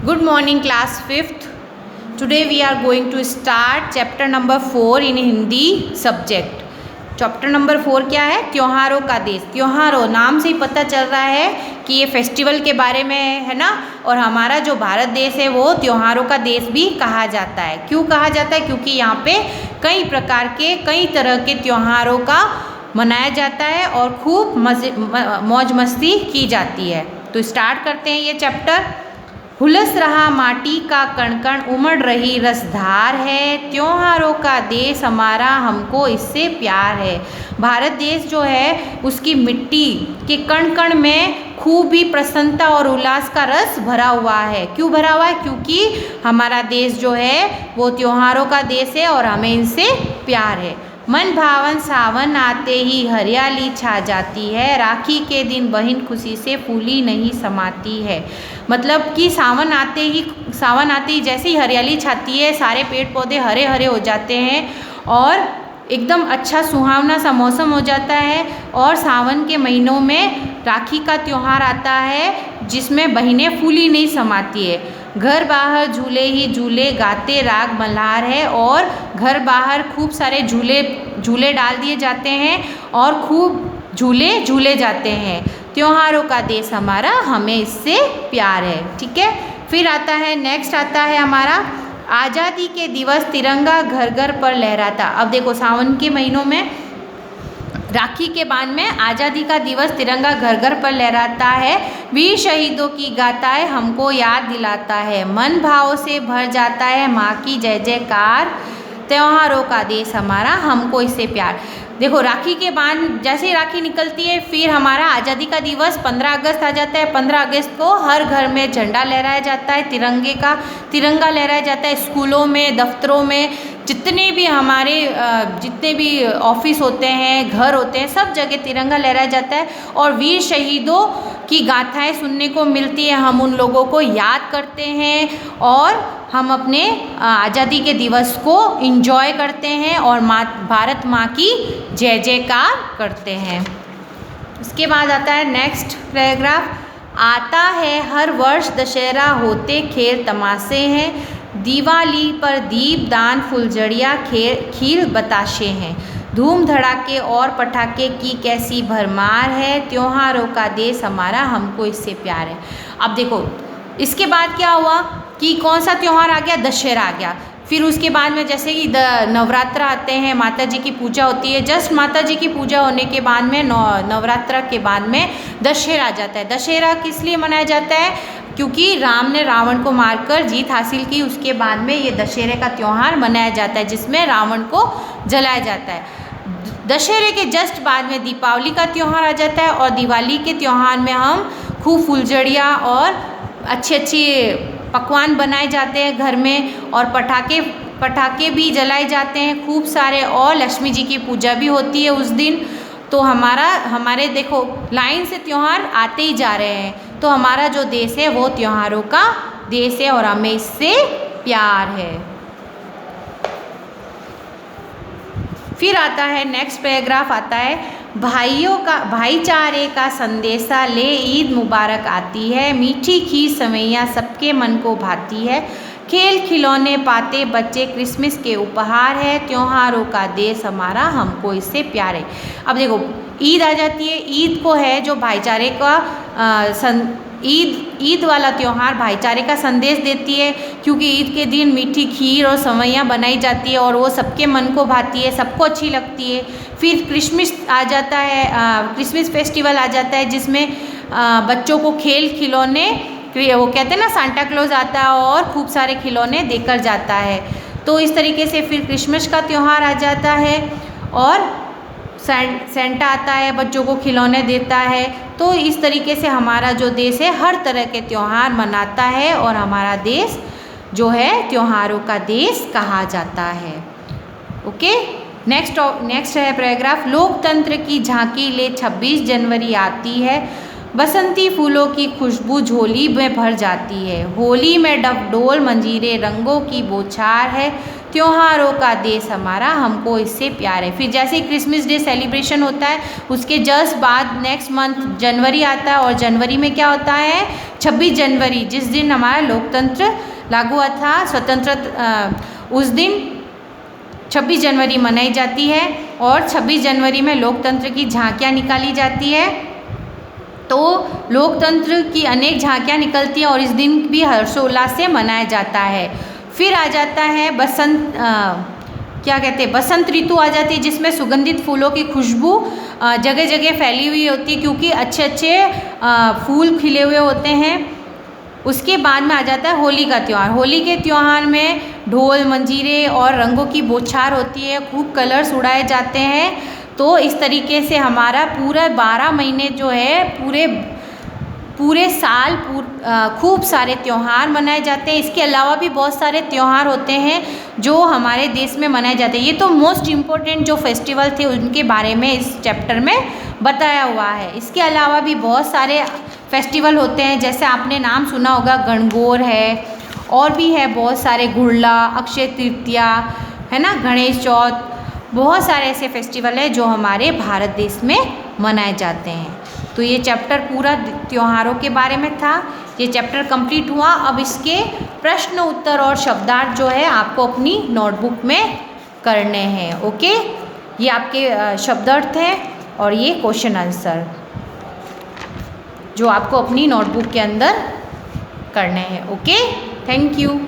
Good morning, class 5th. Today we are going to start chapter number 4 in Hindi subject. Chapter number 4 क्या है? त्योहारों का देश। त्योहारों नाम से ही पता चल रहा है कि ये फेस्टिवल के बारे में है ना। और हमारा जो भारत देश है वो त्योहारों का देश भी कहा जाता है। क्यों कहा जाता है? क्योंकि यहाँ पे कई प्रकार के कई तरह के त्योहारों का मनाया जाता है और खूब मौज मस्ती की जाती है। तो स्टार्ट करते हैं ये चैप्टर। हुलस रहा माटी का कण कण, उमड़ रही रसधार है, त्योहारों का देश हमारा, हमको इससे प्यार है। भारत देश जो है उसकी मिट्टी के कण कण में खूब ही प्रसन्नता और उल्लास का रस भरा हुआ है। क्यों भरा हुआ है? क्योंकि हमारा देश जो है वो त्योहारों का देश है और हमें इनसे प्यार है। मन भावन सावन आते ही हरियाली छा जाती है, राखी के दिन बहन खुशी से फूली नहीं समाती है। मतलब कि सावन आते ही जैसे ही हरियाली छाती है, सारे पेड़ पौधे हरे हरे हो जाते हैं और एकदम अच्छा सुहावना सा मौसम हो जाता है। और सावन के महीनों में राखी का त्यौहार आता है जिसमें बहनें फूली नहीं समाती है। घर बाहर झूले ही झूले गाते राग मल्हार है और घर बाहर खूब सारे झूले डाल दिए जाते हैं और खूब झूले जाते हैं। त्योहारों का देश हमारा, हमें इससे प्यार है। ठीक है, फिर आता है नेक्स्ट आता है हमारा आज़ादी के दिवस, तिरंगा घर घर पर लहराता। अब देखो सावन के महीनों में राखी के बाद में आज़ादी का दिवस तिरंगा घर घर पर लहराता है। वीर शहीदों की गाथाएं हमको याद दिलाता है, मन भाव से भर जाता है माँ की जय जयकार, त्योहारों का देश हमारा, हमको इससे प्यार। देखो राखी के बाद जैसे ही राखी निकलती है फिर हमारा आज़ादी का दिवस 15 अगस्त आ जाता है। 15 अगस्त को हर घर में झंडा लहराया जाता है, तिरंगा लहराया जाता है। स्कूलों में, दफ्तरों में, जितने भी ऑफिस होते हैं, घर होते हैं, सब जगह तिरंगा लहराया जाता है और वीर शहीदों की गाथाएं सुनने को मिलती है। हम उन लोगों को याद करते हैं और हम अपने आज़ादी के दिवस को एंजॉय करते हैं और भारत माँ की जय जयकार करते हैं। इसके बाद आता है नेक्स्ट पैराग्राफ। आता है हर वर्ष दशहरा, होते खेल तमाशे हैं, दिवाली पर दीपदान फुलझड़ियाँ खीर बताशे हैं, धूम धड़ाके और पटाखे की कैसी भरमार है, त्योहारों का देश हमारा, हमको इससे प्यार है। अब देखो इसके बाद क्या हुआ कि कौन सा त्यौहार आ गया? दशहरा आ गया। फिर उसके बाद में जैसे कि नवरात्र आते हैं, माता जी की पूजा होती है। जस्ट माता जी की पूजा होने के बाद में नवरात्र के बाद में दशहरा आ जाता है। दशहरा किस लिए मनाया जाता है? क्योंकि राम ने रावण को मारकर जीत हासिल की, उसके बाद में ये दशहरे का त्यौहार मनाया जाता है जिसमें रावण को जलाया जाता है। दशहरे के जस्ट बाद में दीपावली का त्यौहार आ जाता है और दिवाली के त्यौहार में हम खूब फुलझड़ियाँ और अच्छे पकवान बनाए जाते हैं घर में और पटाखे भी जलाए जाते हैं खूब सारे, और लक्ष्मी जी की पूजा भी होती है उस दिन। तो हमारे देखो लाइन से त्यौहार आते ही जा रहे हैं। तो हमारा जो देश है वो त्योहारों का देश है और हमें इससे प्यार है। फिर आता है नेक्स्ट पैराग्राफ आता है भाईचारे का संदेशा ले, ईद मुबारक आती है, मीठी खीर सवैयाँ सबके मन को भाती है, खेल खिलौने पाते बच्चे क्रिसमस के उपहार है, त्योहारों का देश हमारा, हमको इससे प्यार है। अब देखो ईद आ जाती है। ईद को है जो भाईचारे का ईद वाला त्यौहार भाईचारे का संदेश देती है, क्योंकि ईद के दिन मीठी खीर और सवैयाँ बनाई जाती है और वो सबके मन को भाती है, सबको अच्छी लगती है। फिर क्रिसमस आ जाता है, क्रिसमस फेस्टिवल आ जाता है जिसमें बच्चों को खेल खिलौने, वो कहते हैं ना सांता क्लॉज आता है और खूब सारे खिलौने देकर जाता है। तो इस तरीके से फिर क्रिसमस का त्यौहार आ जाता है और सेंटा आता है, बच्चों को खिलौने देता है। तो इस तरीके से हमारा जो देश है हर तरह के त्यौहार मनाता है और हमारा देश जो है त्योहारों का देश कहा जाता है। ओके, नेक्स्ट है पैराग्राफ। लोकतंत्र की झांकी ले 26 जनवरी आती है, बसंती फूलों की खुशबू झोली में भर जाती है, होली में डफडोल मंजीरे रंगों की बौछार है, त्योहारों का देश हमारा, हमको इससे प्यार है। फिर जैसे क्रिसमस डे सेलिब्रेशन होता है, उसके जस्ट बाद नेक्स्ट मंथ जनवरी आता है, और जनवरी में क्या होता है, 26 जनवरी, जिस दिन हमारा लोकतंत्र लागू हुआ था, स्वतंत्र, उस दिन 26 जनवरी मनाई जाती है। और 26 जनवरी में लोकतंत्र की झांकियाँ निकाली जाती है। तो लोकतंत्र की अनेक झांकियाँ निकलती हैं और इस दिन भी हर्षोल्लास से मनाया जाता है। फिर आ जाता है बसंत, क्या कहते हैं, बसंत ऋतु आ जाती है, जिसमें सुगंधित फूलों की खुशबू जगह जगह फैली हुई होती है, क्योंकि अच्छे अच्छे फूल खिले हुए होते हैं। उसके बाद में आ जाता है होली का त्यौहार। होली के त्यौहार में ढोल मंजीरे और रंगों की बौछार होती है, खूब कलर्स उड़ाए जाते हैं। तो इस तरीके से हमारा पूरा 12 महीने जो है, पूरे साल खूब सारे त्यौहार मनाए जाते हैं। इसके अलावा भी बहुत सारे त्यौहार होते हैं जो हमारे देश में मनाए जाते हैं। ये तो मोस्ट इम्पोर्टेंट जो फेस्टिवल थे उनके बारे में इस चैप्टर में बताया हुआ है। इसके अलावा भी बहुत सारे फेस्टिवल होते हैं, जैसे आपने नाम सुना होगा गणगौर है, और भी है बहुत सारे, गुड़ला, अक्षय तृतीया है ना, गणेश चौथ, बहुत सारे ऐसे फेस्टिवल है जो हमारे भारत देश में मनाए जाते हैं। तो ये चैप्टर पूरा त्योहारों के बारे में था। ये चैप्टर कंप्लीट हुआ। अब इसके प्रश्न उत्तर और शब्दार्थ जो है आपको अपनी नोटबुक में करने हैं। ओके, ये आपके शब्दार्थ हैं और ये क्वेश्चन आंसर जो आपको अपनी नोटबुक के अंदर करने हैं। Okay, thank you.